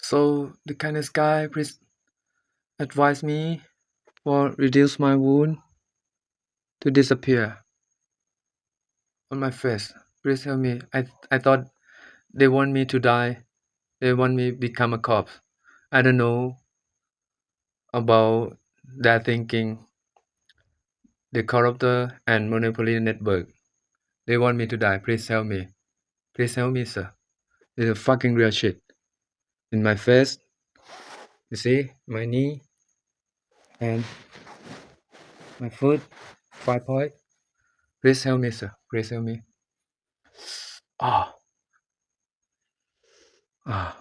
So the kindness guy, please advise me for reduce my wound to disappear on my face. Please help me. I thought they want me to die. They want me become a corpse. I don't know about their thinking. The corruptor and monopoly network. They want me to die. Please help me. Please help me, sir. It's a fucking real shit. In my face. You see? My knee. And my foot. 5 point. Please help me, sir. Please help me. Ah. Ah.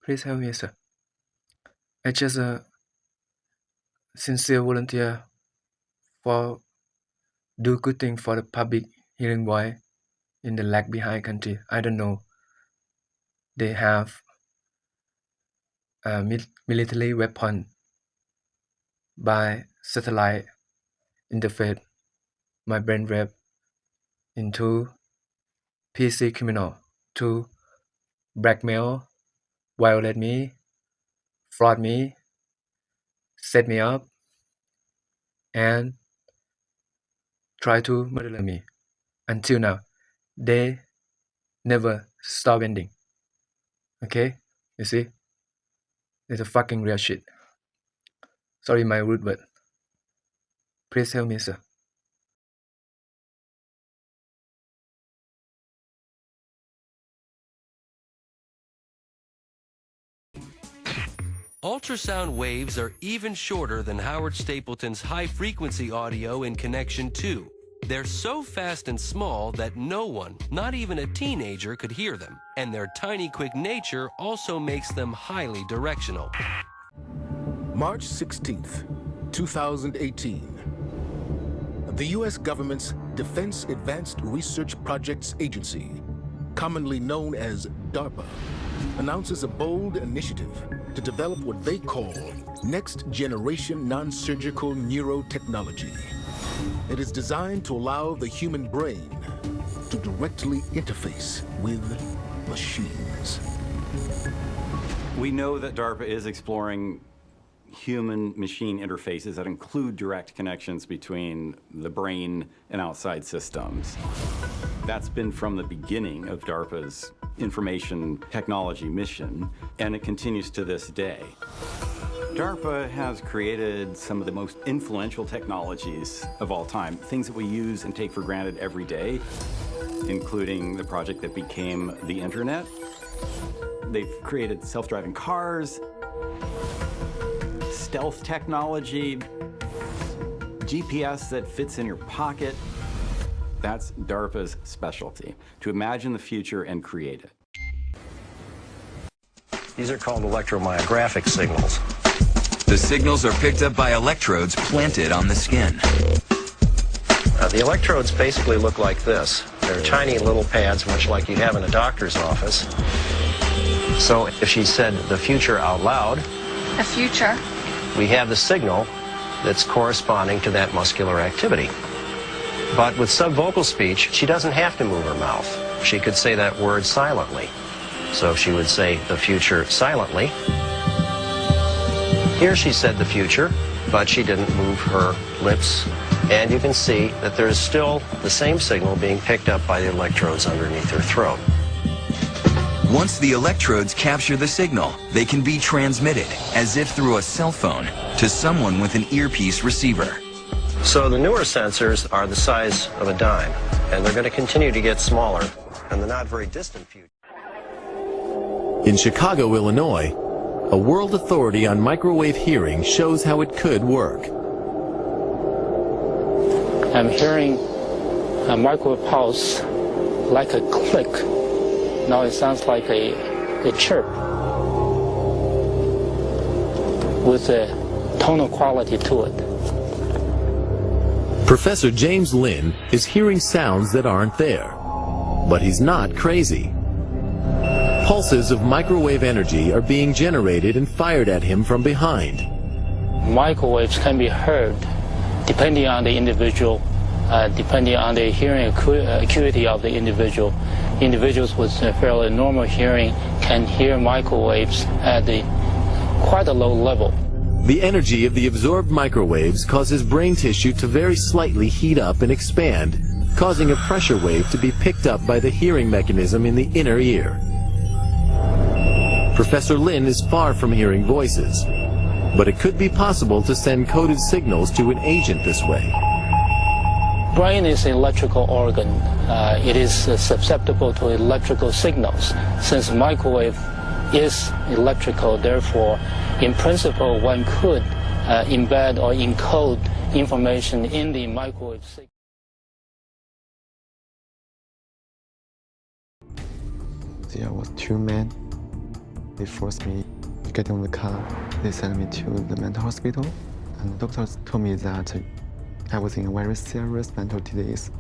Please help me, sir. I just a sincere volunteer for do good thing for the public hearing voice in the lag behind country. I don't know. They have a military weapon by satellite interface my brainwave into PC criminal to blackmail, violate me, fraud me, set me up, and try to murder me. Until now, they never stop ending. Okay? You see? It's a fucking real shit. Sorry my rude word. Please help me, sir. Ultrasound waves are even shorter than Howard Stapleton's high-frequency audio in Connection 2. They're so fast and small that no one, not even a teenager, could hear them. And their tiny, quick nature also makes them highly directional. March 16th, 2018. The U.S. government's Defense Advanced Research Projects Agency, commonly known as DARPA, announces a bold initiative to develop what they call next-generation non-surgical neurotechnology. It is designed to allow the human brain to directly interface with machines. We know that DARPA is exploring human-machine interfaces that include direct connections between the brain and outside systems. That's been from the beginning of DARPA's information technology mission, and it continues to this day. DARPA has created some of the most influential technologies of all time, things that we use and take for granted every day, including the project that became the internet. They've created self-driving cars, stealth technology, GPS that fits in your pocket. That's DARPA's specialty, to imagine the future and create it. These are called electromyographic signals. The signals are picked up by electrodes planted on the skin. The electrodes basically look like this. They're tiny little pads, much like you have in a doctor's office. So if she said the future out loud, A future. We have the signal that's corresponding to that muscular activity. But with subvocal speech, she doesn't have to move her mouth. She could say that word silently. So she would say the future silently. Here she said the future, but she didn't move her lips. And you can see that there is still the same signal being picked up by the electrodes underneath her throat. Once the electrodes capture the signal, they can be transmitted, as if through a cell phone, to someone with an earpiece receiver. So the newer sensors are the size of a dime, and they're going to continue to get smaller in the not very distant future. In Chicago, Illinois, a world authority on microwave hearing shows how it could work. I'm hearing a microwave pulse like a click. Now it sounds like a chirp with a tonal quality to it. Professor James Lin is hearing sounds that aren't there. But he's not crazy. Pulses of microwave energy are being generated and fired at him from behind. Microwaves can be heard depending on the individual, depending on the hearing acuity of the individual. Individuals with fairly normal hearing can hear microwaves at quite a low level. The energy of the absorbed microwaves causes brain tissue to very slightly heat up and expand, causing a pressure wave to be picked up by the hearing mechanism in the inner ear. Professor Lin is far from hearing voices, but it could be possible to send coded signals to an agent this way. Brain is an electrical organ. It is susceptible to electrical signals. Since microwave is electrical, therefore, in principle, one could embed or encode information in the microwave signal. There was two men. They forced me to get on the car. They sent me to the mental hospital, and the doctors told me that I was in a very serious mental disease.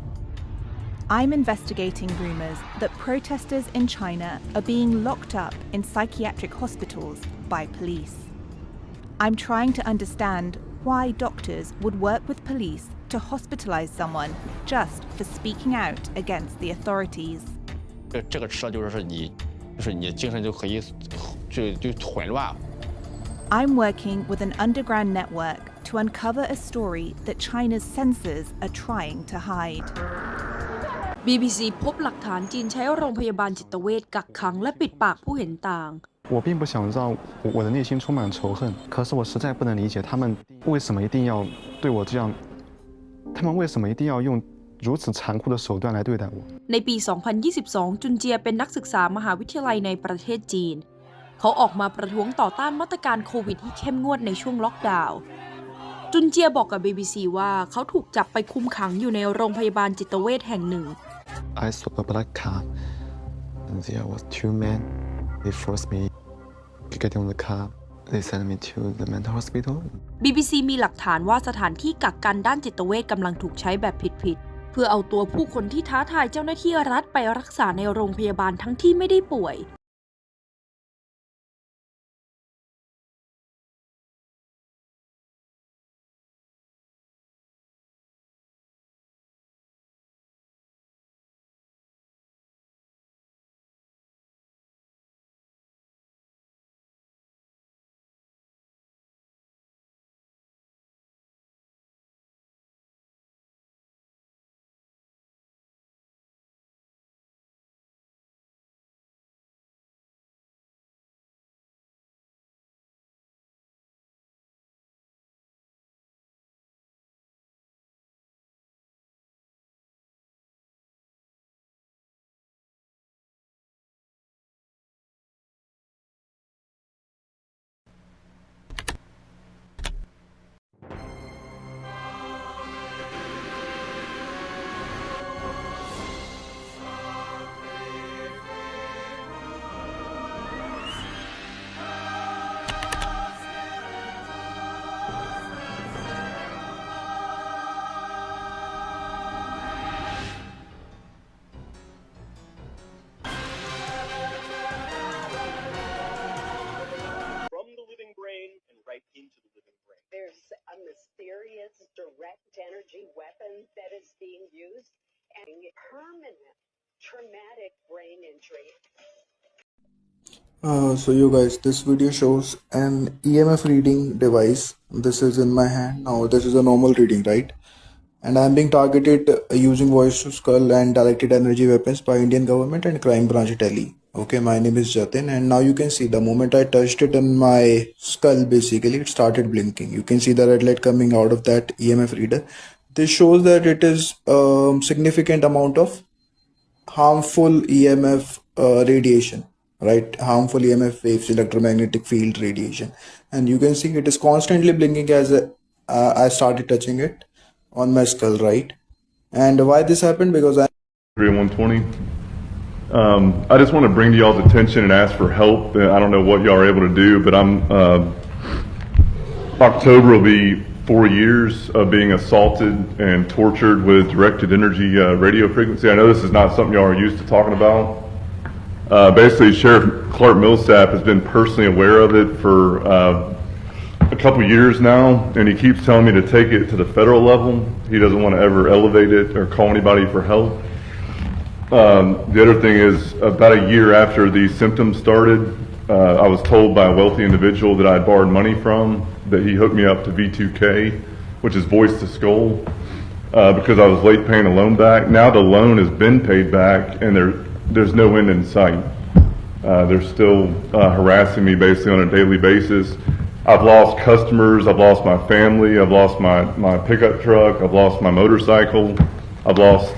I'm investigating rumors that protesters in China are being locked up in psychiatric hospitals by police. I'm trying to understand why doctors would work with police to hospitalize someone just for speaking out against the authorities. 这个吃了就是你精神就可以就混乱。 I'm working with an underground network to uncover a story that China's censors are trying to hide. BBC พบหลักฐานจีนใช้โรงพยาบาลจิตเวชกักขังและปิดปากผู้เห็นต่าง 我并不想让我的内心充满仇恨，可是我实在不能理解他们为什么一定要对我这样，他们为什么一定要用如此残酷的手段来对待我。 ในปี 2022 จุนเจียเป็นนักศึกษามหาวิทยาลัยในประเทศจีน เขาออกมาประท้วงต่อต้านมาตรการโควิดที่เข้มงวดในช่วงล็อกดาวน์ จุนเจียบอกกับ BBC ว่าเขาถูกจับไปคุมขังอยู่ในโรงพยาบาลจิตเวชแห่งหนึ่ง I saw a black car, and there was two men. They forced me to get on the car. They sent me to the mental hospital. BBC มีหลักฐานว่าสถานที่กักกันด้านจิตเวชกำลังถูกใช้แบบผิดๆ เพื่อเอาตัวผู้คนที่ท้าทายเจ้าหน้าที่รัฐไปรักษาในโรงพยาบาลทั้งที่ไม่ได้ป่วย right into the living brain. There's a mysterious direct energy weapon that is being used and permanent traumatic brain injury. So you guys, this video shows an EMF reading device. This is in my hand. Now this is a normal reading, right? And I am being targeted using voice to skull and directed energy weapons by Indian government and crime branch Delhi. Okay, my name is Jatin, and now you can see the moment I touched it in my skull, basically it started blinking. You can see the red light coming out of that EMF reader. This shows that it is significant amount of harmful EMF radiation, right? Harmful EMF waves, electromagnetic field radiation. And you can see it is constantly blinking as I started touching it on my skull, right? And why this happened? Because I 120. I just want to bring to y'all's attention and ask for help. I don't know what y'all are able to do, but October will be 4 years of being assaulted and tortured with directed energy radio frequency. I know this is not something y'all are used to talking about. Basically, Sheriff Clark Millsap has been personally aware of it for a couple years now, and he keeps telling me to take it to the federal level. He doesn't want to ever elevate it or call anybody for help. The other thing is, about a year after these symptoms started, I was told by a wealthy individual that I had borrowed money from, that he hooked me up to V2K, which is voice to skull, because I was late paying a loan back. Now the loan has been paid back, and there's no end in sight. They're still harassing me basically on a daily basis. I've lost customers, I've lost my family, I've lost my pickup truck, I've lost my motorcycle, I've lost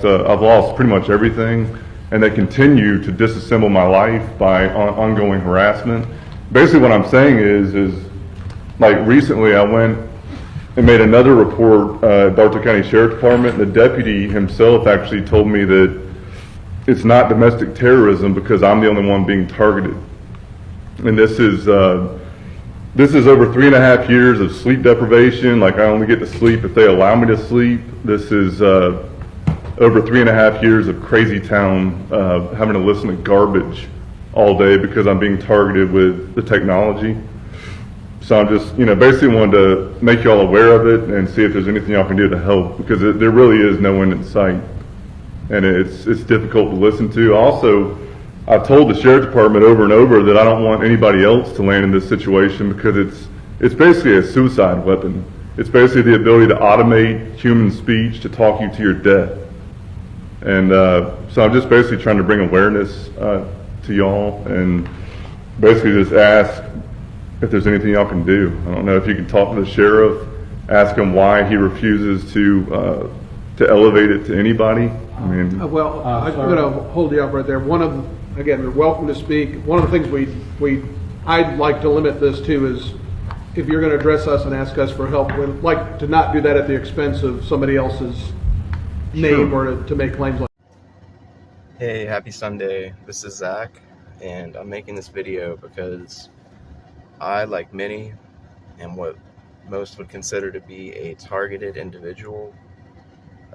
pretty much everything, and they continue to disassemble my life by ongoing harassment. Basically what I'm saying is like recently I went and made another report at Bartow County Sheriff's Department. The deputy himself actually told me that it's not domestic terrorism because I'm the only one being targeted. And this is over 3.5 years of sleep deprivation. Like, I only get to sleep if they allow me to sleep. This is over 3.5 years of crazy town, having to listen to garbage all day because I'm being targeted with the technology. So I'm just, basically wanted to make y'all aware of it and see if there's anything y'all can do to help, because there really is no end in sight. And it's difficult to listen to. Also, I've told the Sheriff's Department over and over that I don't want anybody else to land in this situation, because it's basically a suicide weapon. It's basically the ability to automate human speech to talk you to your death. And so I'm just basically trying to bring awareness to y'all, and basically just ask if there's anything y'all can do. I don't know if you can talk to the sheriff, ask him why he refuses to elevate it to anybody. I mean, I'm going to hold you up right there. Again, you're welcome to speak. One of the things I'd like to limit this to is, if you're going to address us and ask us for help, we'd like to not do that at the expense of somebody else's name or to make claims like. Hey, happy Sunday. This is Zach, and I'm making this video because I, like many, am what most would consider to be a targeted individual,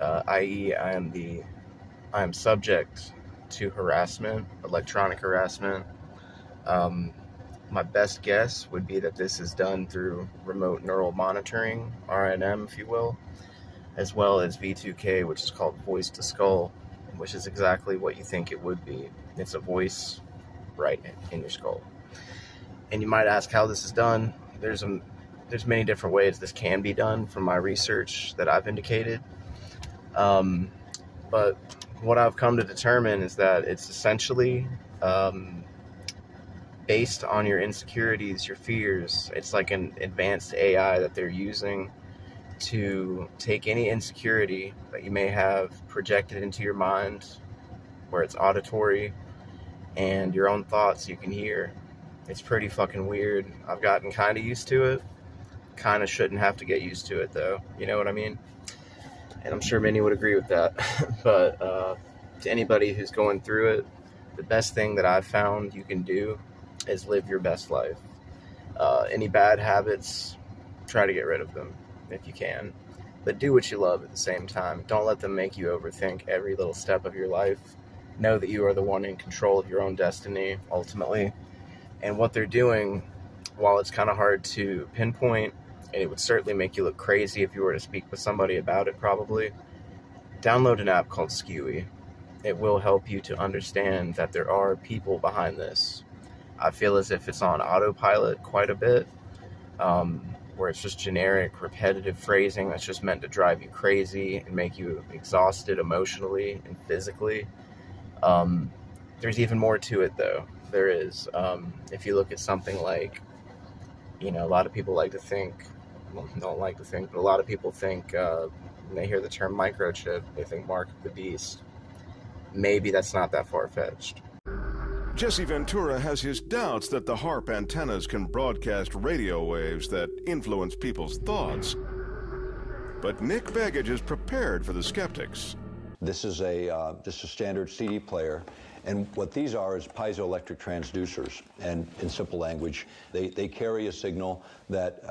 i.e. I am subject to harassment, electronic harassment. My best guess would be that this is done through remote neural monitoring, RNM if you will, as well as V2K, which is called voice to skull, which is exactly what you think it would be. It's a voice right in your skull. And you might ask how this is done. There's many different ways this can be done from my research that I've indicated. But what I've come to determine is that it's essentially based on your insecurities, your fears. It's like an advanced AI that they're using to take any insecurity that you may have projected into your mind, where it's auditory and your own thoughts you can hear. It's pretty fucking weird. I've gotten kind of used to it. Kind of shouldn't have to get used to it though. You know what I mean? And I'm sure many would agree with that. But to anybody who's going through it, the best thing that I've found you can do is live your best life. Any bad habits, try to get rid of them if you can. But do what you love at the same time. Don't let them make you overthink every little step of your life. Know that you are the one in control of your own destiny, ultimately. And what they're doing while it's kind of hard to pinpoint, and it would certainly make you look crazy if you were to speak with somebody about it probably, download an app called Skewy. It will help you to understand that there are people behind this. I feel as if it's on autopilot quite a bit, where it's just generic, repetitive phrasing that's just meant to drive you crazy and make you exhausted emotionally and physically. There's even more to it, though. There is. If you look at something like, a lot of people like to think, don't like to think, but a lot of people think, when they hear the term microchip, they think Mark of the Beast. Maybe that's not that far-fetched. Jesse Ventura has his doubts that the HAARP antennas can broadcast radio waves that influence people's thoughts. But Nick Begich is prepared for the skeptics. This is just a standard CD player, and what these are is piezoelectric transducers. And in simple language, they carry a signal that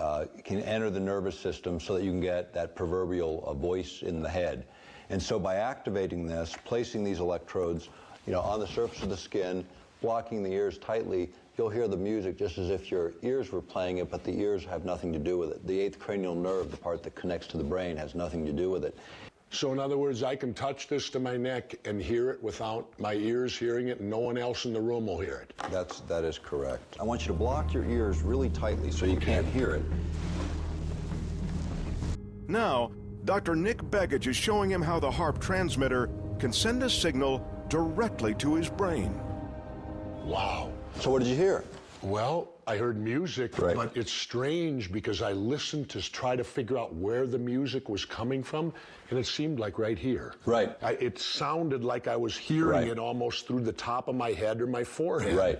can enter the nervous system so that you can get that proverbial voice in the head. And so by activating this, placing these electrodes, on the surface of the skin, blocking the ears tightly, you'll hear the music just as if your ears were playing it, but the ears have nothing to do with it. The eighth cranial nerve, the part that connects to the brain, has nothing to do with it. So in other words, I can touch this to my neck and hear it without my ears hearing it, and no one else in the room will hear it. That is correct. I want you to block your ears really tightly so you can't hear it. Now, Dr. Nick Begich is showing him how the HAARP transmitter can send a signal directly to his brain. Wow. So what did you hear? Well, I heard music, but it's strange because I listened to try to figure out where the music was coming from, and it seemed like right here. Right. It sounded like I was hearing it almost through the top of my head or my forehead. Right.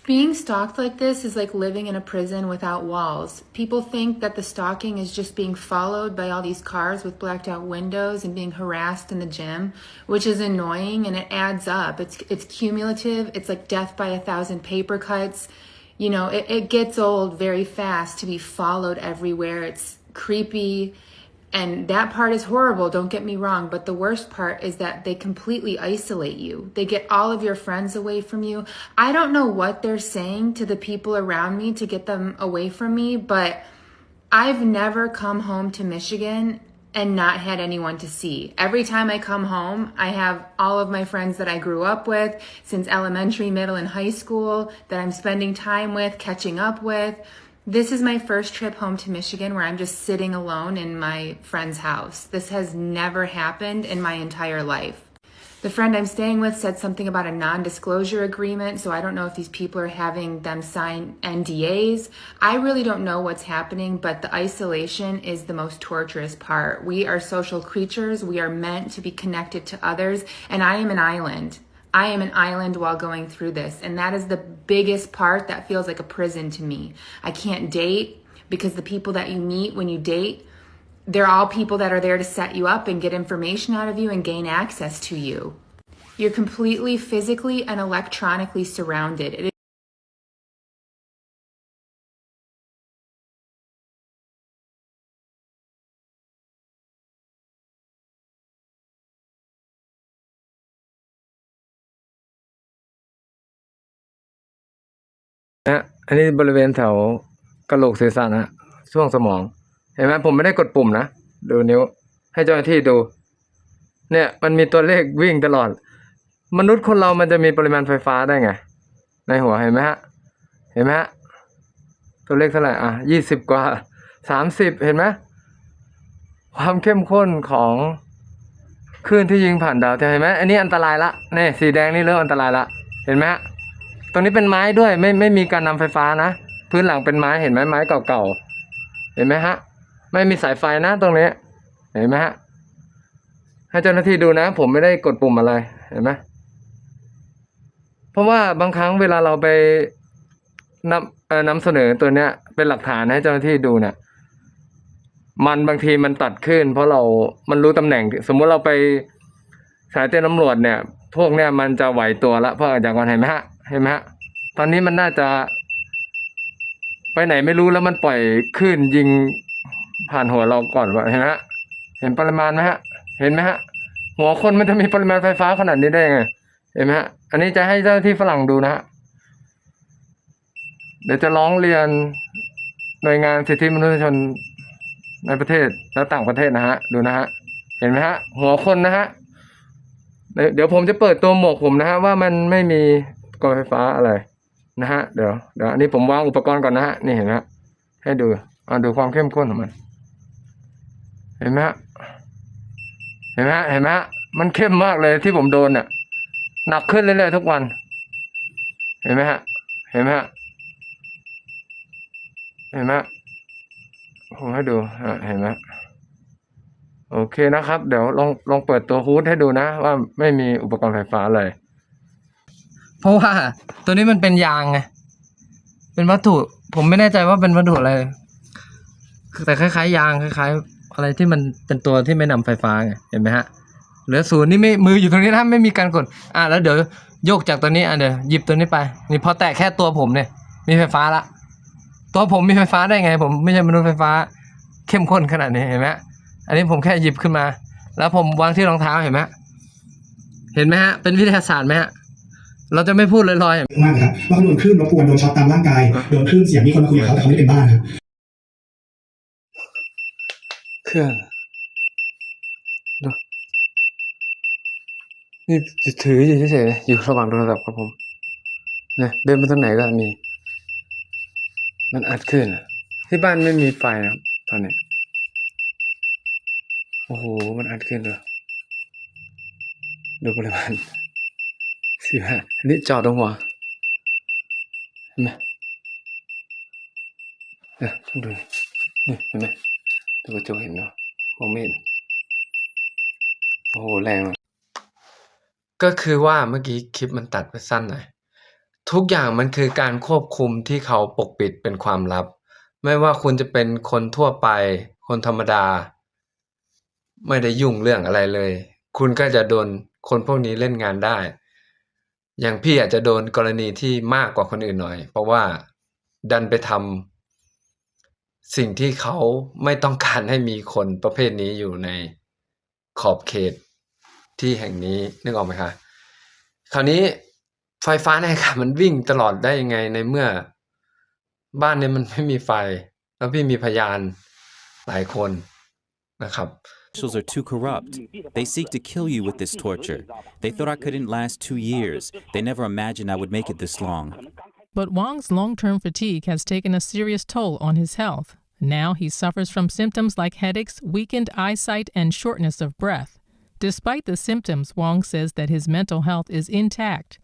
Being stalked like this is like living in a prison without walls. People think that the stalking is just being followed by all these cars with blacked out windows and being harassed in the gym, which is annoying, and it adds up. It's cumulative. It's like death by 1,000 paper cuts. It gets old very fast to be followed everywhere. It's creepy. And that part is horrible, don't get me wrong, but the worst part is that they completely isolate you. They get all of your friends away from you. I don't know what they're saying to the people around me to get them away from me, but I've never come home to Michigan and not had anyone to see. Every time I come home, I have all of my friends that I grew up with since elementary, middle, and high school that I'm spending time with, catching up with. This is my first trip home to Michigan where I'm just sitting alone in my friend's house. This has never happened in my entire life. The friend I'm staying with said something about a non-disclosure agreement, so I don't know if these people are having them sign NDAs. I really don't know what's happening, but the isolation is the most torturous part. We are social creatures. We are meant to be connected to others, and I am an island. I am an island while going through this, and that is the biggest part that feels like a prison to me. I can't date because the people that you meet when you date, they're all people that are there to set you up and get information out of you and gain access to you. You're completely physically and electronically surrounded.อันนี้บริเวณแถวกะโหลกศีรษะนะช่วงสมองเห็นไหมผมไม่ได้กดปุ่มนะดูนิ้วให้เจ้าหน้าที่ดูเนี่ยมันมีตัวเลขวิ่งตลอดมนุษย์คนเรามันจะมีปริมาณไฟฟ้าได้ไงในหัวเห็นไหมฮะตัวเลขเท่าไหร่20 กว่า30เห็นไหมความเข้มข้นของคลื่นที่ยิงผ่านดาวเทียมเห็นไหมอันนี้อันตรายละนี่สีแดงนี่เริ่มอันตรายละเห็นไหมฮะตรงนี้เป็นไม้ด้วยไม่มีการนำไฟฟ้านะพื้นหลังเป็นไม้เห็นไหมไม้เก่าๆเห็นไหมฮะไม่มีสายไฟนะตรงนี้เห็นไหมฮะให้เจ้าหน้าที่ดูนะผมไม่ได้กดปุ่มอะไรเห็นไหมเพราะว่าบางครั้งเวลาเราไปนำเสนอตัวเนี้ยเป็นหลักฐานให้เจ้าหน้าที่ดูเนี่ยมันบางทีมันตัดขึ้นเพราะมันรู้ตำแหน่งสมมุติเราไปสายเตือนตำรวจเนี่ยพวกเนี้ยมันจะไหวตัวละเพราะจากก่อนเห็นไหมฮะตอนนี้มันน่าจะไปไหนไม่รู้แล้วมันปล่อยคลื่นยิงผ่านหัวเราก่อนว่าเห็นไหมฮะเห็นปริมาณไหมฮะเห็นไหมฮะหัวคนมันจะมีปริมาณไฟฟ้าขนาดนี้ได้ไงเห็นไหมฮะอันนี้จะให้เจ้าหน้าที่ฝรั่งดูนะฮะ เดี๋ยวจะร้องเรียนหน่วยงานสิทธิมนุษยชนในประเทศและต่างประเทศนะฮะดูนะฮะเห็นไหมฮะหัวคนนะฮะเดี๋ยวผมจะเปิดตัวหมวกผมนะฮะว่ามันไม่มีกรไฟฟ้าอะไรนะฮะเดี๋ยวอันนี้ผมวางอุปกรณ์ก่อนนะฮะนี่เห็นไหมฮะให้ดูดูความเข้มข้นของมันเห็นไหมฮะเห็นไหมฮะมันเข้มมากเลยที่ผมโดนเนี่ยหนักขึ้นเรื่อยๆทุกวันเห็นไหมฮะเห็นไหมฮะผมให้ดูเห็นไหมโอเคนะครับเดี๋ยวลองเปิดตัวฮูดให้ดูนะว่าไม่มีอุปกรณ์ไฟฟ้าเลยเพราะว่าตัวนี้มันเป็นยางไงเป็นวัตถุผมไม่แน่ใจว่าเป็นวัตถุอะไรแต่คล้ายๆยางคล้ายๆอะไรที่มันเป็นตัวที่ไม่นำไฟฟ้าไงเห็นไหมฮะเหลือศูนย์นี่ไม่มืออยู่ตรงนี้นะไม่มีการกดแล้วเดี๋ยวโยกจากตัวนี้เดี๋ยวหยิบตัวนี้ไปนี่พอแตะแค่ตัวผมเนี่ยมีไฟฟ้าละตัวผมมีไฟฟ้าได้ไงผมไม่ใช่มนุษย์ไฟฟ้าเข้มข้นขนาดนี้เห็นไหมอันนี้ผมแค่หยิบขึ้นมาแล้วผมวางที่รองเท้าเห็นไหมฮะเป็นวิทยาศาสตร์ไหมฮะเราจะไม่พูดลอยๆมากครับว่าเขาโดนคลื่นรบกวนโดนช็อตตามร่างกายโดนคลื่นเสียงมีคนมาคุยกับเขาแต่เขาไม่เป็นบ้าครับเครื่องนี่ถืออยู่เฉยๆอยู่ระหว่างโทรศัพท์กับผมเนี่ยเดินไปตรงไหนก็มีมันอัดขึ้นที่บ้านไม่มีไฟนะครับตอนนี้โอ้โหมันอัดขึ้นเลยดูปริมาณ15อันนี้จอดตรงหัวเห็นไหมต้องดูนี่เห็นไหมดูกระจกเห็นเนาะมองไม่เห็นโอ้โหแรงก็คือว่าเมื่อกี้คลิปมันตัดไปสั้นหน่อยทุกอย่างมันคือการควบคุมที่เขาปกปิดเป็นความลับไม่ว่าคุณจะเป็นคนทั่วไปคนธรรมดาไม่ได้ยุ่งเรื่องอะไรเลยคุณก็จะโดนคนพวกนี้เล่นงานได้อย่างพี่อาจจะโดนกรณีที่มากกว่าคนอื่นหน่อยเพราะว่าดันไปทำสิ่งที่เขาไม่ต้องการให้มีคนประเภทนี้อยู่ในขอบเขตที่แห่งนี้นึกออกไหมคะคราวนี้ไฟฟ้าในอากาศมันวิ่งตลอดได้ยังไงในเมื่อบ้านนี้มันไม่มีไฟแล้วพี่มีพยานหลายคนนะครับOfficials are too corrupt. They seek to kill you with this torture. They thought I couldn't last 2 years. They never imagined I would make it this long. But Wang's long-term fatigue has taken a serious toll on his health. Now he suffers from symptoms like headaches, weakened eyesight, and shortness of breath. Despite the symptoms, Wang says that his mental health is intact.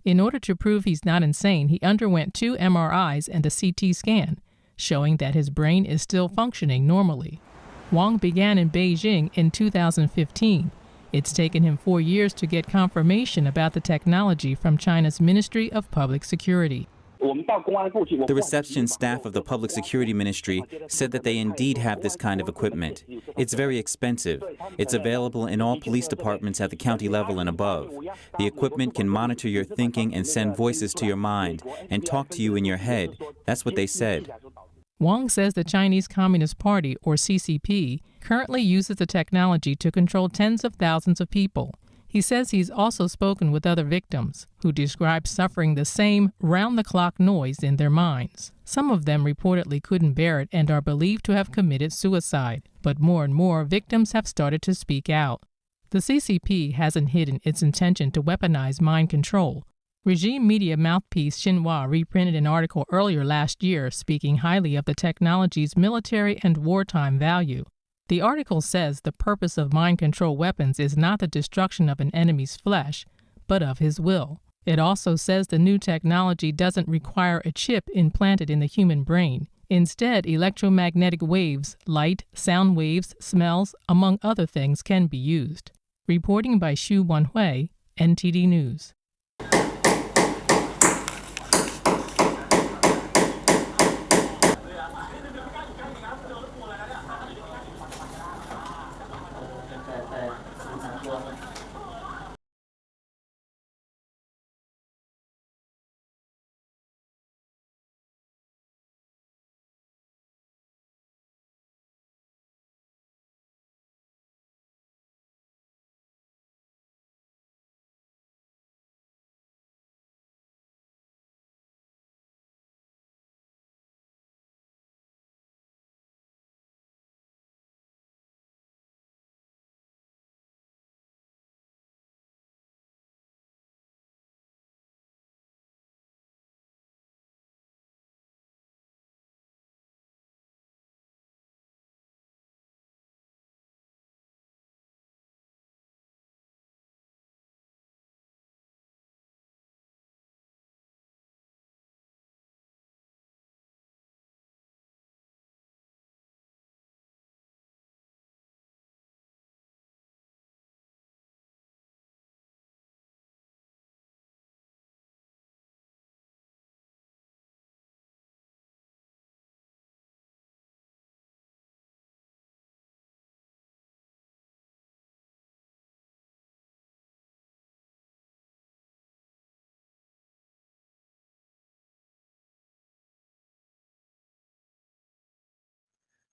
In order to prove he's not insane, he underwent 2 MRIs and a CT scan, showing that his brain is still functioning normally. Wang began in Beijing in 2015. It's taken him 4 years to get confirmation about the technology from China's Ministry of Public Security. The reception staff of the Public Security Ministry said that they indeed have this kind of equipment. It's very expensive. It's available in all police departments at the county level and above. The equipment can monitor your thinking and send voices to your mind and talk to you in your head. That's what they said. Wang says the Chinese Communist Party, or CCP, currently uses the technology to control tens of thousands of people. He says he's also spoken with other victims, who describe suffering the same round-the-clock noise in their minds. Some of them reportedly couldn't bear it and are believed to have committed suicide, but more and more victims have started to speak out. The CCP hasn't hidden its intention to weaponize mind control. Regime media mouthpiece Xinhua reprinted an article earlier last year speaking highly of the technology's military and wartime value. The article says the purpose of mind control weapons is not the destruction of an enemy's flesh, but of his will. It also says the new technology doesn't require a chip implanted in the human brain. Instead, electromagnetic waves, light, sound waves, smells, among other things, can be used. Reporting by Xu Wanhui, NTD News.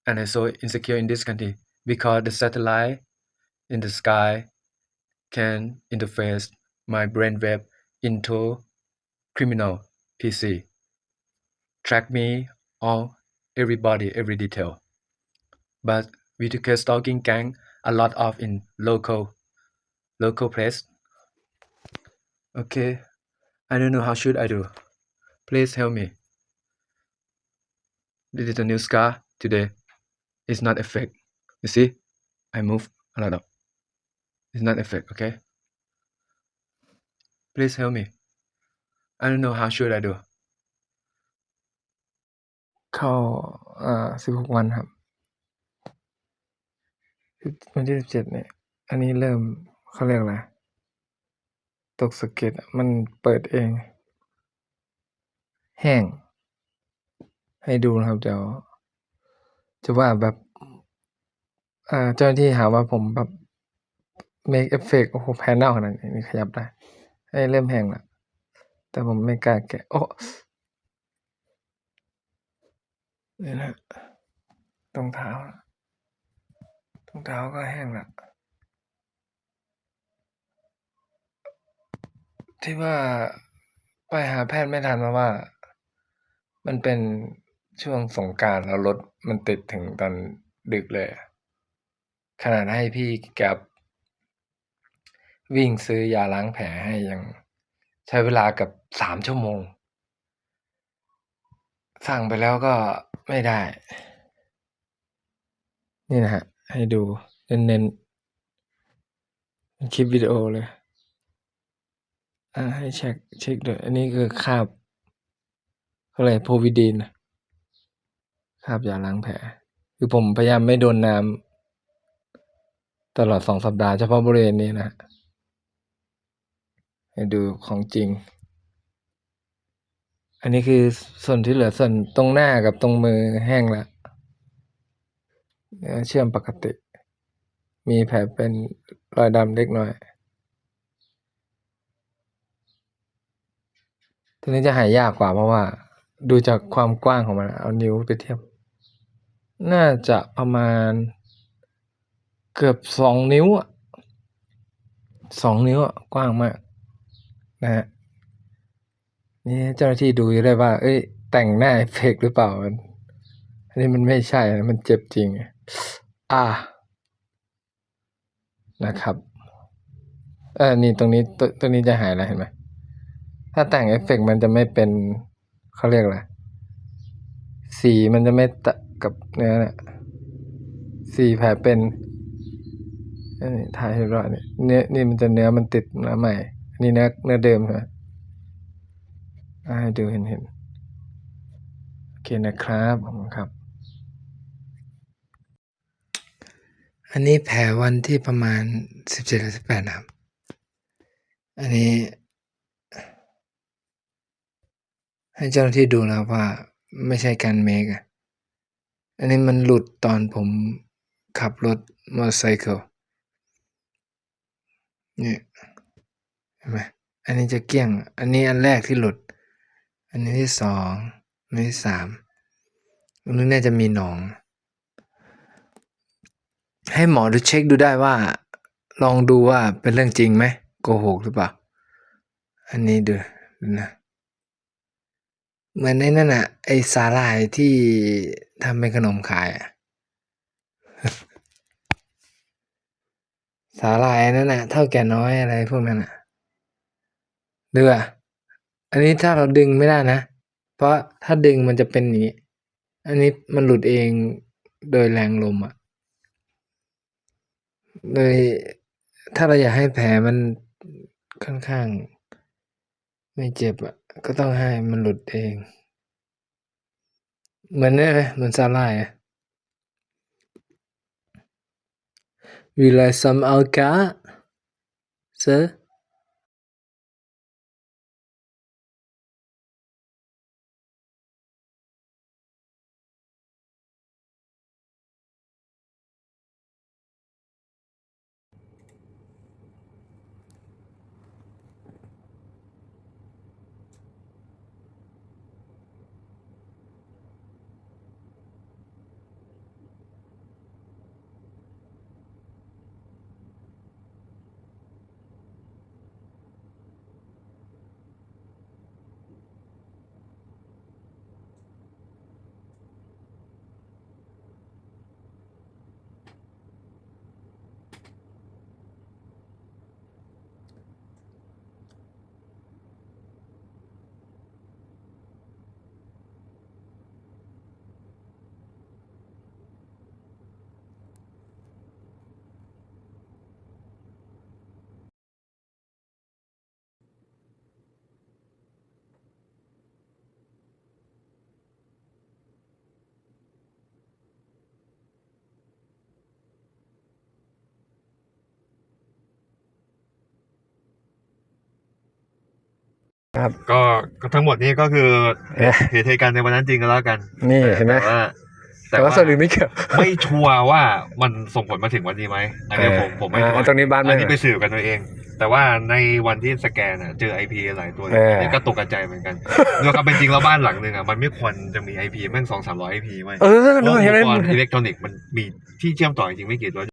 and I'm so insecure in this country because the satellite in the sky can interface my brainwave into criminal PC, track me, all everybody, every detail. But VTK stalking gang a lot of in local place. Okay, I don't know how should I do. Please help me. This is a new scar today. It's not effect. You see, I move a lot of. It's not effect. Okay. Please help me. I don't know how should I do. เข้า16 วันครับวันที่17เนี่ยอันนี้เริ่มเขาเรียกอะไรตกสะเก็ดมันเปิดเองแห้งให้ดูนะครับเดี๋ยวจะว่าแบบเจ้าหน้าที่หาว่าผมแบบ make effect โอ้โหแพนเนลขนาดนี้ขยับได้ให้เริ่มแห้งแล้วแต่ผมไม่กล้าแกะโอ้นี่นะตรงเท้าก็แห้งแล้วที่ว่าไปหาแพทย์ไม่ทันเพราะว่ามันเป็นช่วงสงกรานต์แล้วรถมันติดถึงตอนดึกเลยขนาดให้พี่แก๊ปวิ่งซื้อยาล้างแผลให้ยังใช้เวลากับ3 ชั่วโมงสั่งไปแล้วก็ไม่ได้นี่นะฮะให้ดูเน้นๆคลิปวิดีโอเลยให้เช็คด้วยอันนี้คือคราบอะไรโพวิดีนคราบยาล้างแผลคือผมพยายามไม่โดนน้ำตลอด2 สัปดาห์เฉพาะบริเวณนี้นะให้ดูของจริงอันนี้คือส่วนที่เหลือส่วนตรงหน้ากับตรงมือแห้งแล้วเชื่อมปกติมีแผลเป็นรอยดำเล็กน้อยตัวนี้จะหายยากกว่าเพราะว่าดูจากความกว้างของมันเอานิ้วไปเทียบน่าจะประมาณเกือบ2 นิ้ว2 นิ้วกว้างมากนะฮะนี่เจ้าหน้าที่ดูได้ว่าแต่งหน้าเอฟเฟกต์หรือเปล่าอันนี้มันไม่ใช่มันเจ็บจริงนะครับนี่ตรงนี้จะหายแล้วเห็นไหมถ้าแต่งเอฟเฟกต์มันจะไม่เป็นเขาเรียกอะไรสีมันจะไม่ตะกับเนื้อเนี่ยสีแผลเป็นนี่ถ่ายให้รอดนี่มันจะเนื้อมันติดเนื้อใหม่นี่เนื้อเดิมใช่ไหมให้ดูเห็นโอเคนะครับผมครับอันนี้แผลวันที่ประมาณ17 หรือ 18นะครับอันนี้ให้เจ้าหน้าที่ดูนะว่าไม่ใช่การเมคอันนี้มันหลุดตอนผมขับรถมอเตอร์ไซค์นี่เห็นไหมอันนี้จะเกลี้ยงอันนี้อันแรกที่หลุดอันนี้ที่2อันนี้ที่3ตรงนี้น่าจะมีหนองให้หมอดูเช็คดูได้ว่าลองดูว่าเป็นเรื่องจริงไหมโกหกหรือเปล่าอันนี้ดูนะเหมือนในนั่นน่ะไอ้สาหร่ายที่ทำเป็นขนมขายสาหร่ายนั่นน่ะเท่าแก่น้อยอะไรพวกนั้นน่ะดูอันนี้ถ้าเราดึงไม่ได้นะเพราะถ้าดึงมันจะเป็นอย่างนี้อันนี้มันหลุดเองโดยแรงลมโดยถ้าเราอยากให้แผลมันค่อนข้างไม่เจ็บก็ต้องให้มันหลุดเองเหมือนนี่เลยเหมือนสาหร่ายWill I some alka sir ครับ ก็ทั้งหมดนี้ก็คือเหตุการณ์ในวันนั้นจริงกันแล้วกัน นี่เห็นไหมแต่ว่าสรุปไม่เกี่ยว ไม่ชัวร์ว่ามันส่งผลมาถึงวันนี้ไหมอันนี้ผมไม่ชัวร์ ตรงนี้บ้านไม่ อันนี้ไปสืบกันตัวเอง แต่ว่าในวันที่สแกนเจอ IP หลายตัวเนี่ยก็ตกใจเหมือนกันแล้วก็เป็นจริงแล้วบ้านหลังนึงมันไม่ควรจะมี IP แม่ง200-300 IP ไหมเพราะอุปกรณ์อิเล็กทรอนิกส์มันมีที่เชื่อมต่อจริงไม่กี่ตัว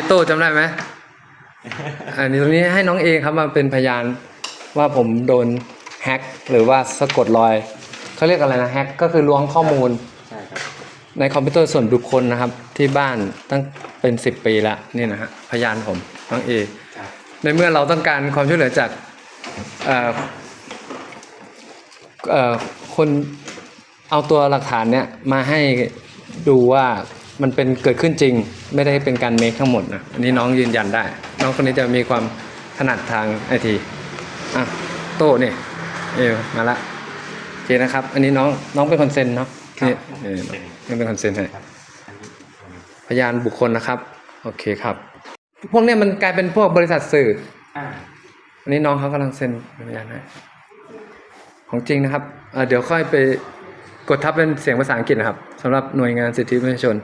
โต้จำได้ไหม อันนี้ตรงนี้ให้น้องเอครับมาเป็นพยานว่าผมโดนแฮ็กหรือว่าสะกดรอยเขาเรียกอะไรนะแฮ็กก็คือล้วงข้อมูลในคอมพิวเตอร์ส่วนบุคคลนะครับที่บ้านตั้งเป็น10 ปีแล้วนี่นะฮะพยานผมน้องเอในเมื่อเราต้องการความช่วยเหลือจากคนเอาตัวหลักฐานเนี่ยมาให้ดูว่ามันเป็นเกิดขึ้นจริงไม่ได้เป็นการเมคทั้งหมดนะอันนี้น้องยืนยันได้น้องคนนี้จะมีความถนัดทางไอทีโต้เนี่ยมาละโอเคนะครับอันนี้น้องเป็นคนเซ็นเนาะนี่เป็นคนเซ็นให้พยานบุคคลนะครับโอเคครับพวกเนี้ยมันกลายเป็นพวกบริษัทสื่ออันนี้น้องเขากำลังเซ็นพยานให้ของจริงนะครับเดี๋ยวค่อยไปกดทับเป็นเสียงภาษาอังกฤษนะครับสำหรับหน่วยงานสิทธิมนุษยชน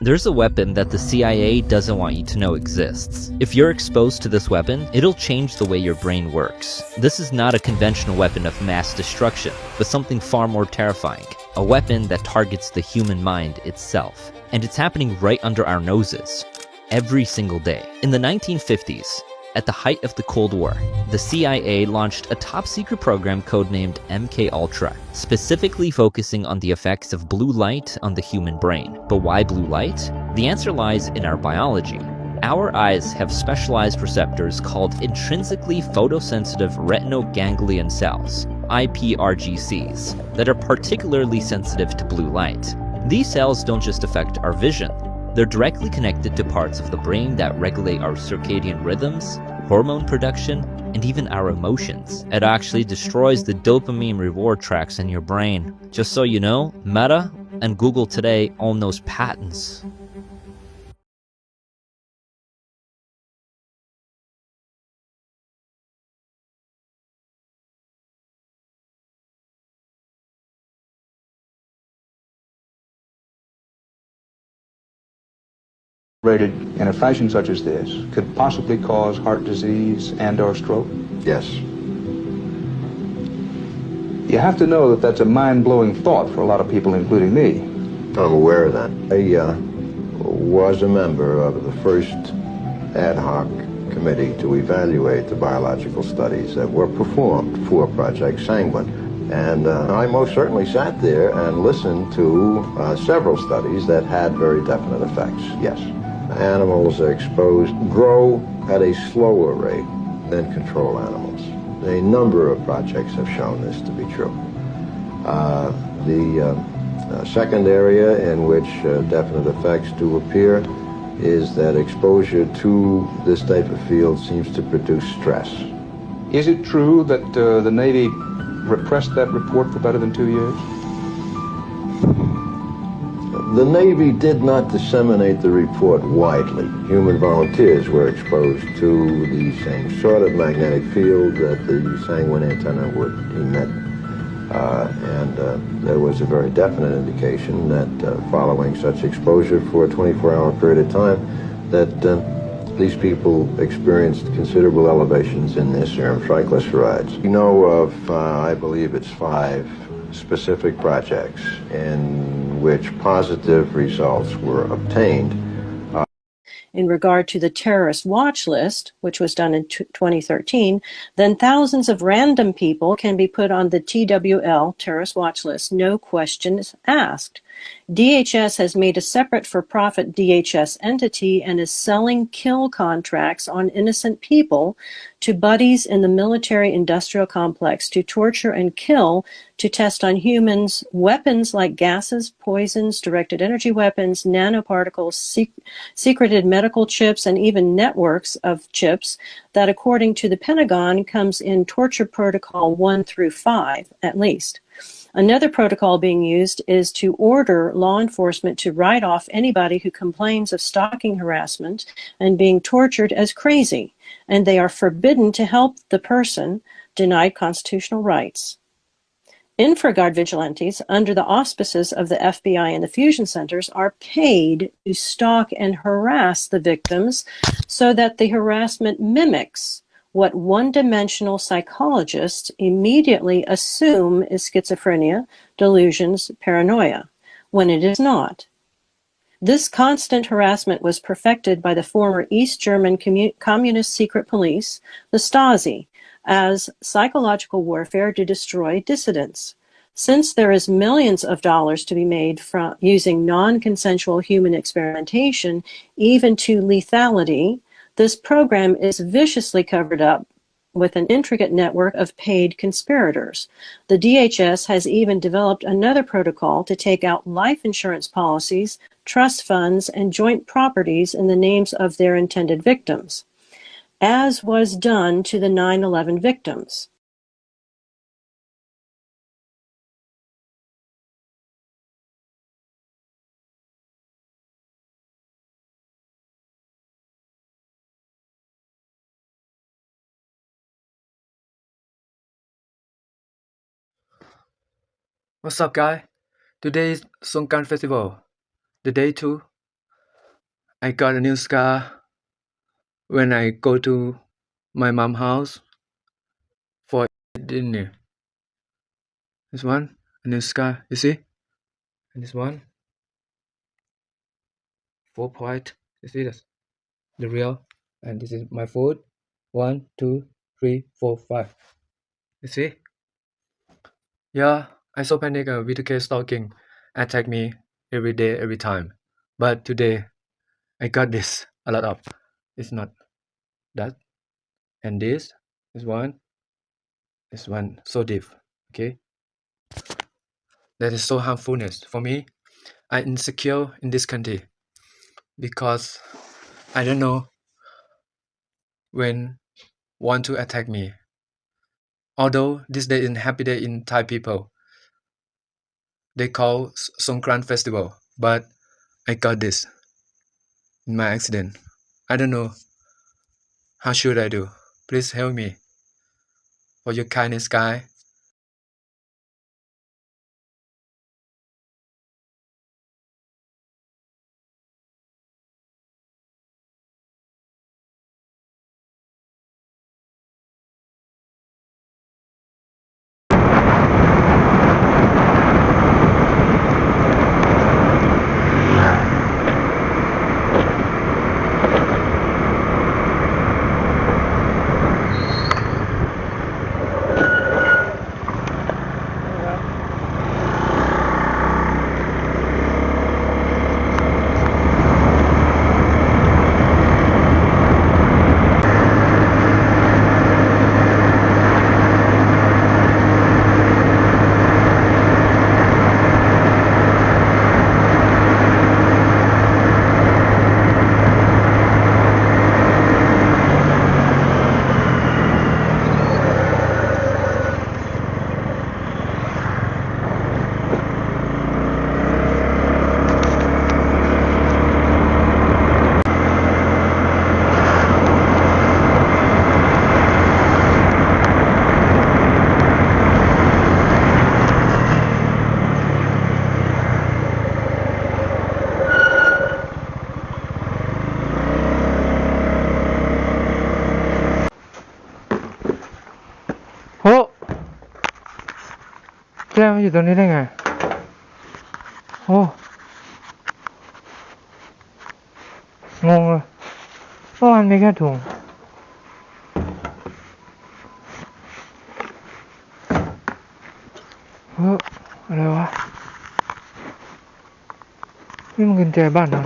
There's a weapon that the CIA doesn't want you to know exists. If you're exposed to this weapon, it'll change the way your brain works. This is not a conventional weapon of mass destruction, but something far more terrifying. A weapon that targets the human mind itself. And it's happening right under our noses. Every single day. In the 1950s, at the height of the Cold War, the CIA launched a top-secret program codenamed MKUltra, specifically focusing on the effects of blue light on the human brain. But why blue light? The answer lies in our biology. Our eyes have specialized receptors called intrinsically photosensitive retinoganglion cells, IPRGCs, that are particularly sensitive to blue light. These cells don't just affect our vision. They're directly connected to parts of the brain that regulate our circadian rhythms, hormone production, and even our emotions. It actually destroys the dopamine reward tracks in your brain. Just so you know, Meta and Google today own those patents. Rated in a fashion such as this could possibly cause heart disease and/or stroke? Yes. You have to know that that's a mind-blowing thought for a lot of people, including me. I'm aware of that. I was a member of the first ad hoc committee to evaluate the biological studies that were performed for Project Sanguine. And I most certainly sat there and listened to several studies that had very definite effects, yes. Animals exposed grow at a slower rate than control animals. A number of projects have shown this to be true. The second area in which definite effects do appear is that exposure to this type of field seems to produce stress. Is it true that the Navy repressed that report for better than 2 years? The Navy did not disseminate the report widely. Human volunteers were exposed to the same sort of magnetic field that the Sanguine antenna would emit. There was a very definite indication that following such exposure for a 24-hour period of time, that these people experienced considerable elevations in their serum triglycerides. We know of, I believe it's 5 specific projects in which positive results were obtained. In regard to the terrorist watch list, which was done in 2013, then thousands of random people can be put on the TWL terrorist watch list, no questions asked. DHS has made a separate for-profit DHS entity and is selling kill contracts on innocent people to buddies in the military-industrial complex to torture and kill, to test on humans weapons like gases, poisons, directed energy weapons, nanoparticles, secreted medical chips, and even networks of chips that, according to the Pentagon, comes in torture protocol 1 through 5, at least. Another protocol being used is to order law enforcement to write off anybody who complains of stalking harassment and being tortured as crazy, and they are forbidden to help the person denied constitutional rights. InfraGard vigilantes, under the auspices of the FBI and the fusion centers, are paid to stalk and harass the victims so that the harassment mimics what one-dimensional psychologists immediately assume is schizophrenia, delusions, paranoia, when it is not. This constant harassment was perfected by the former East German communist secret police, the Stasi, as psychological warfare to destroy dissidents. Since there is millions of dollars to be made from using non-consensual human experimentation, even to lethality, this program is viciously covered up with an intricate network of paid conspirators. The DHS has even developed another protocol to take out life insurance policies, trust funds, and joint properties in the names of their intended victims, as was done to the 9/11 victims. What's up, guys? Today is Songkran Festival, the day 2. I got a new scar when I go to my mom's house for dinner. This one, a new scar, you see? And this one, 4 point, you see this? The real, and this is my foot. 1, 2, 3, 4, 5. You see? Yeah, I so panic with the case stalking attack me every day, every time. But today, I got this a lot of. It's not that. And this one so deep. Okay? That is so harmfulness for me. I'm insecure in this country because I don't know when want to attack me. Although this day is happy day in Thai people, they call Songkran Festival, but I got this in my accident. I don't know how should I do. Please help me. For your kindness, guy. Oh! แก้วมันอยู่ตรงนี้ได้ไง โอ้งงเลยเมื่อวานมีแค่ถุงอะไรวะ นี่มันกุญแจบ้านเหรอ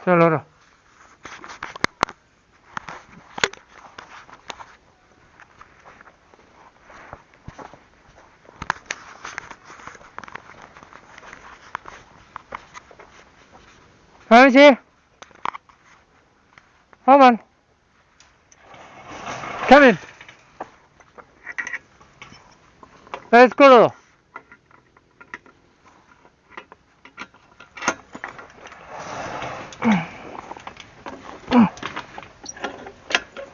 ใช่รถเหรอไม่ใช่เข้ามัน Come in Let's go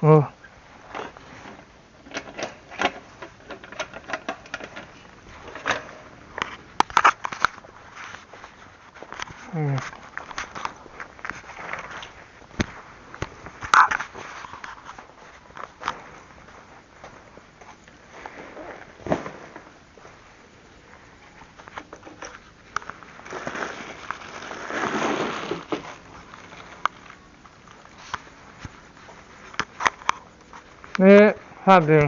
Ohนี่ภาพเดิม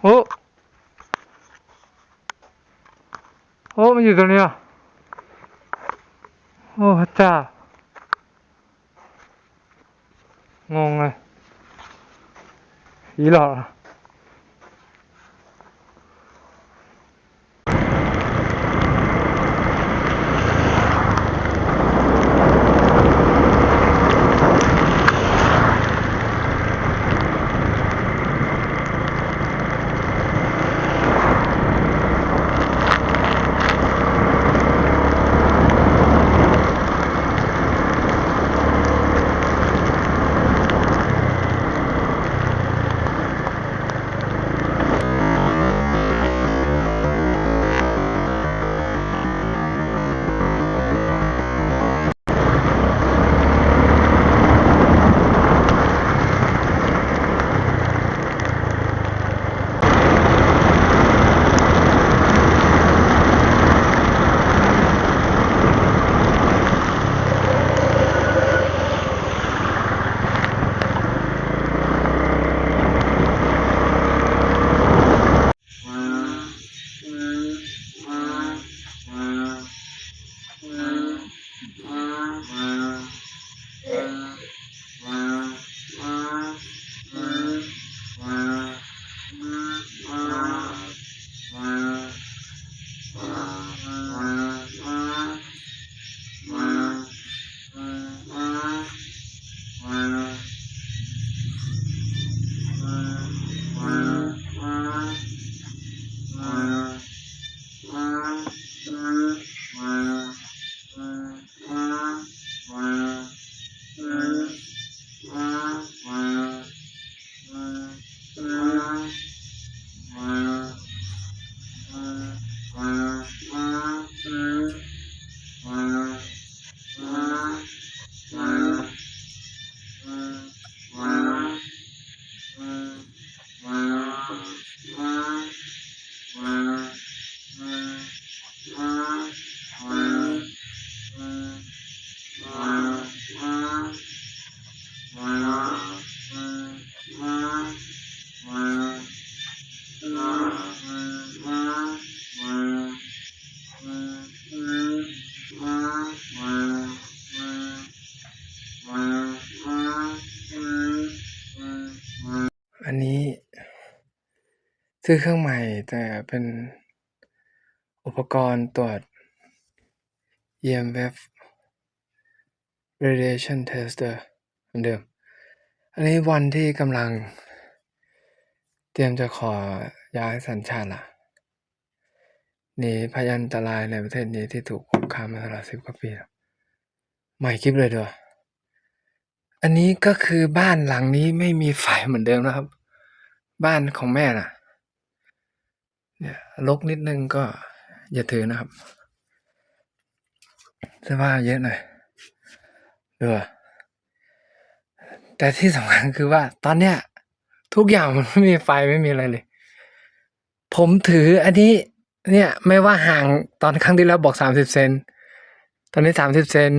โอ้มันอยู่ตรงนี้อ่ะโอ้พระเจ้างงเลยผีหลอกอันนี้ซื้อเครื่องใหม่แต่เป็นอุปกรณ์ตรวจ EMF Radiation Tester เหมือนเดิมอันนี้วันที่กำลังเตรียมจะขอย้ายสัญชาติละหนีพยันตรายในประเทศนี้ที่ถูกคุกคามมาตลอด10 กว่าปีแล้วใหม่คลิปเลยด้วยอันนี้ก็คือบ้านหลังนี้ไม่มีไฟเหมือนเดิมนะครับบ้านของแม่น่ะเนี่ยรกนิดนึงก็อย่าถือนะครับเสื้อผ้าเยอะหน่อย แต่ที่สำคัญคือว่าตอนเนี้ยทุกอย่างมันไม่มีไฟไม่มีอะไรเลยผมถืออันนี้เนี่ยไม่ว่าห่างตอนครั้งที่แล้วบอก30เซนตอนนี้30เซน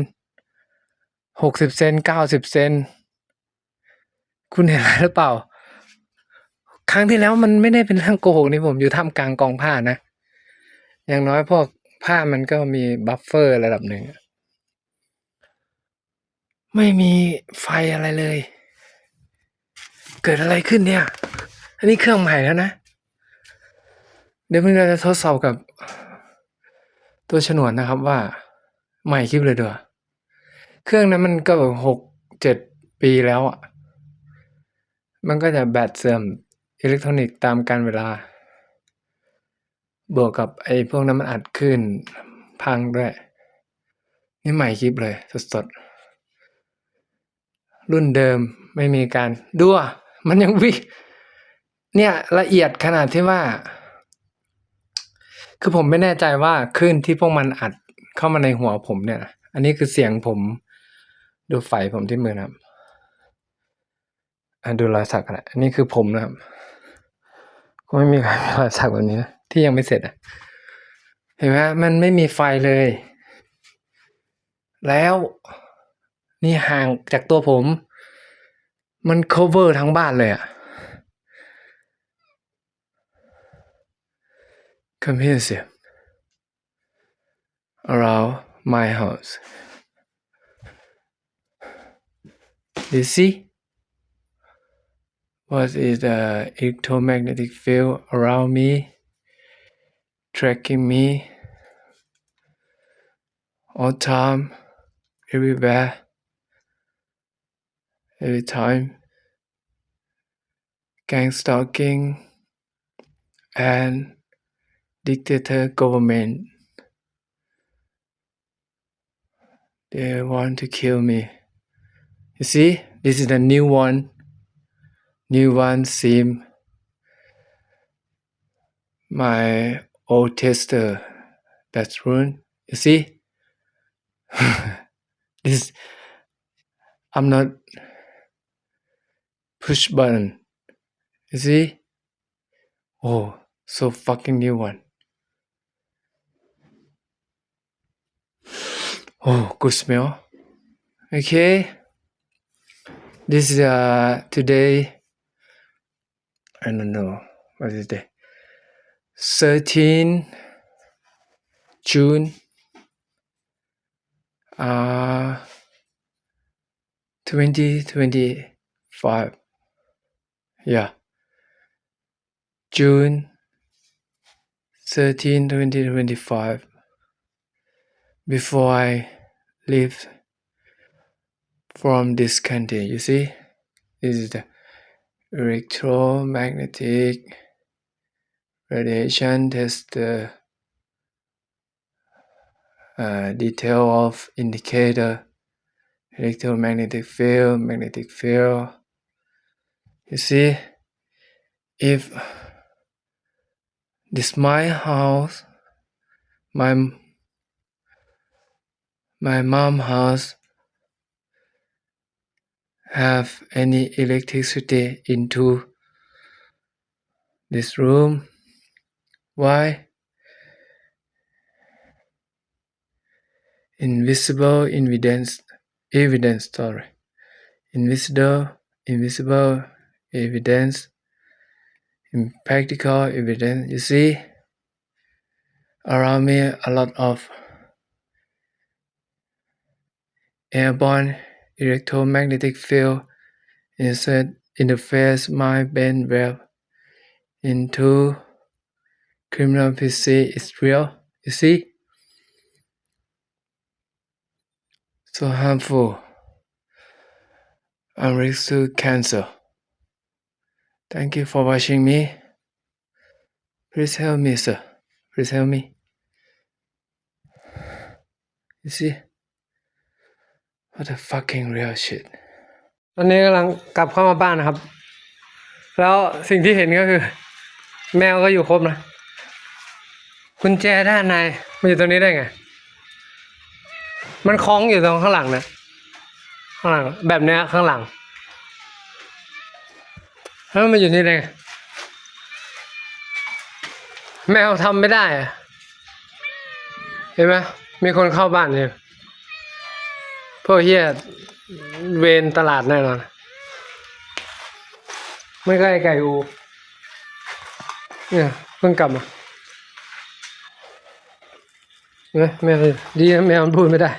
60เซน90เซนคุณเห็นอะไรหรือเปล่าครั้งที่แล้วมันไม่ได้เป็นเรื่องโกหกนี่ผมอยู่ท่ามกลางกองผ้านะอย่างน้อยพวกผ้ามันก็มีบัฟเฟอร์ระดับหนึ่งไม่มีไฟอะไรเลยเกิดอะไรขึ้นเนี่ยอันนี้เครื่องใหม่แล้วนะเดี๋ยวเราจะทดสอบกับตัวฉนวนนะครับว่าใหม่คลิปเลยด้วยเครื่องนั้นมันก็6-7 ปีแล้วอ่ะมันก็จะแบตเสื่อมอิเล็กทรอนิกส์ตามกาลเวลาบวกกับไอ้พวกนั้นมันอัดขึ้นพังด้วยนี่ใหม่คลิปเลยสดๆรุ่นเดิมไม่มีการดูมันยังเนี่ยละเอียดขนาดที่ว่าคือผมไม่แน่ใจว่าคลื่นที่พวกมันอัดเข้ามาในหัวผมเนี่ยอันนี้คือเสียงผมดูไฟผมที่มือนะครับดูรอยสักนะอันนี้คือผมนะครับก็ไม่มีใครมีรอยสักแบบนี้นะที่ยังไม่เสร็จเห็นไหมมันไม่มีไฟเลยแล้วนี่ห่างจากตัวผมมัน cover ทั้งบ้านเลยcomprehensive around my house. You see? What is the electromagnetic field around me, tracking me all time, everywhere, every time. Gang stalking and dictator government. They want to kill me. You see, this is the new one. New one seem my old tester that's ruined. You see? This I'm not push button. You see? Oh, so fucking new one. Oh, good smell. Okay. This is today. I don't know what is the 13 June 2025. Yeah. June 13, 2025. Before I leave from this country, you see, this is the electromagnetic radiation tester detail of indicator, electromagnetic field, magnetic field. You see, if this my house, my mom house have any electricity into this room. Why? Invisible evidence, sorry. Invisible evidence, impractical evidence. You see, around me a lot of airborne electromagnetic field insert interface my brainwave into criminal PC is real. You see? So harmful. I'm risk to cancer. Thank you for watching me. Please help me, sir. Please help me. You see? What the fucking real shit. ตอนนี้กำลังกลับเข้ามาบ้านนะครับแล้วสิ่งที่เห็นก็คือแมวก็อยู่ครบนะกุญแจด้านในมันอยู่ตรงนี้ได้ไงมันคล้องอยู่ตรงข้างหลังนะ ข้างหลังแบบเนี้ยข้างหลังแล้วมันอยู่นี่ได้ไงแมวทำไม่ได้อะเห็นไหมมีคนเข้าบ้านเนี่ยพวกเฮียเวรตลาดแน่นอนไม่ใกล้ไก่อูเนี่ยเพิ่งกลับมาเนี่ยแมวดีนะแมวมันพูดไม่ได้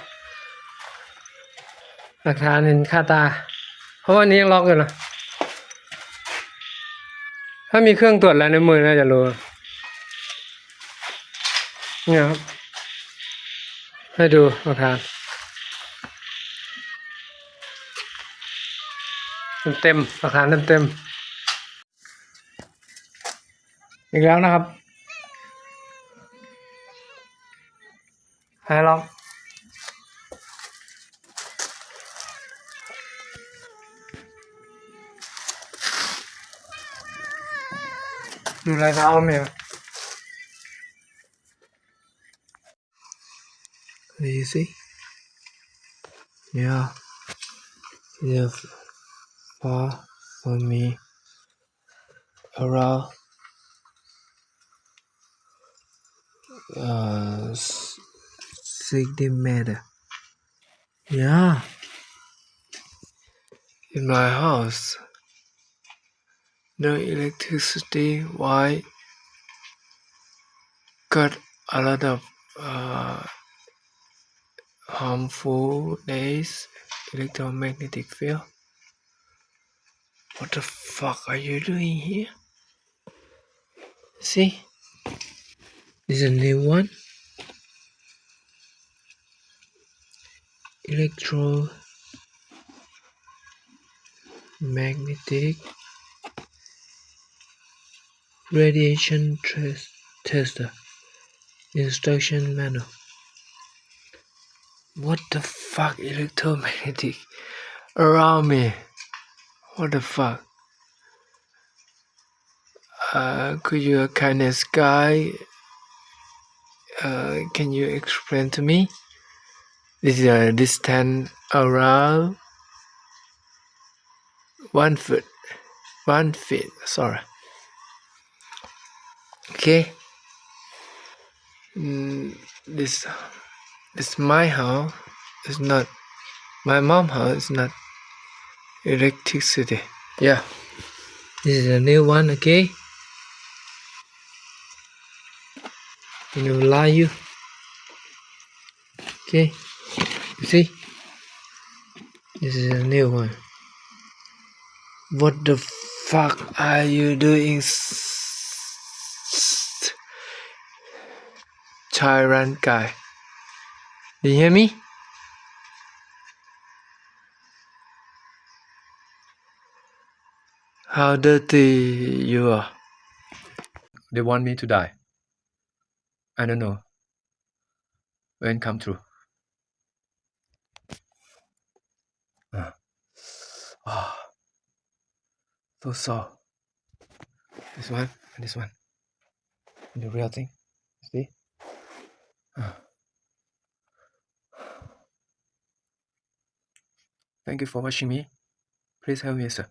หลักฐานเห็นคาตาเพราะว่านี้ยังล็อกอยู่นะถ้ามีเครื่องตรวจแล้วในมือน่าจะรู้เนี่ยครับให้ดูหลักฐานเต็มหลักฐานเต็มอีกแล้วนะครับให้ล็อกดูรายเท้าไหมครับ You see? Yeah. Yeah. Far from me. Around 60 meters. Yeah. In my house. No electricity. Why? Got a lot of harmful rays, electromagnetic field. What the fuck are you doing here? See? This is a new one. Electromagnetic radiation tester. Instruction manual. What the fuck? Electromagnetic around me. What the fuck? Could you kindness guy? Can you explain to me? This is a distance around 1 foot. 1 feet. Sorry. Okay. This my house. It's not my mom's house. It's not electricity. Yeah. This is a new one. Okay. You know, lie you. Okay. You see? This is a new one. What the fuck are you doing? Tyrant guy. Do you hear me? How dirty you are. They want me to die. I don't know when come true. So sore. This one and this one. The real thing. See? Thank you for watching me. Please help me, sir.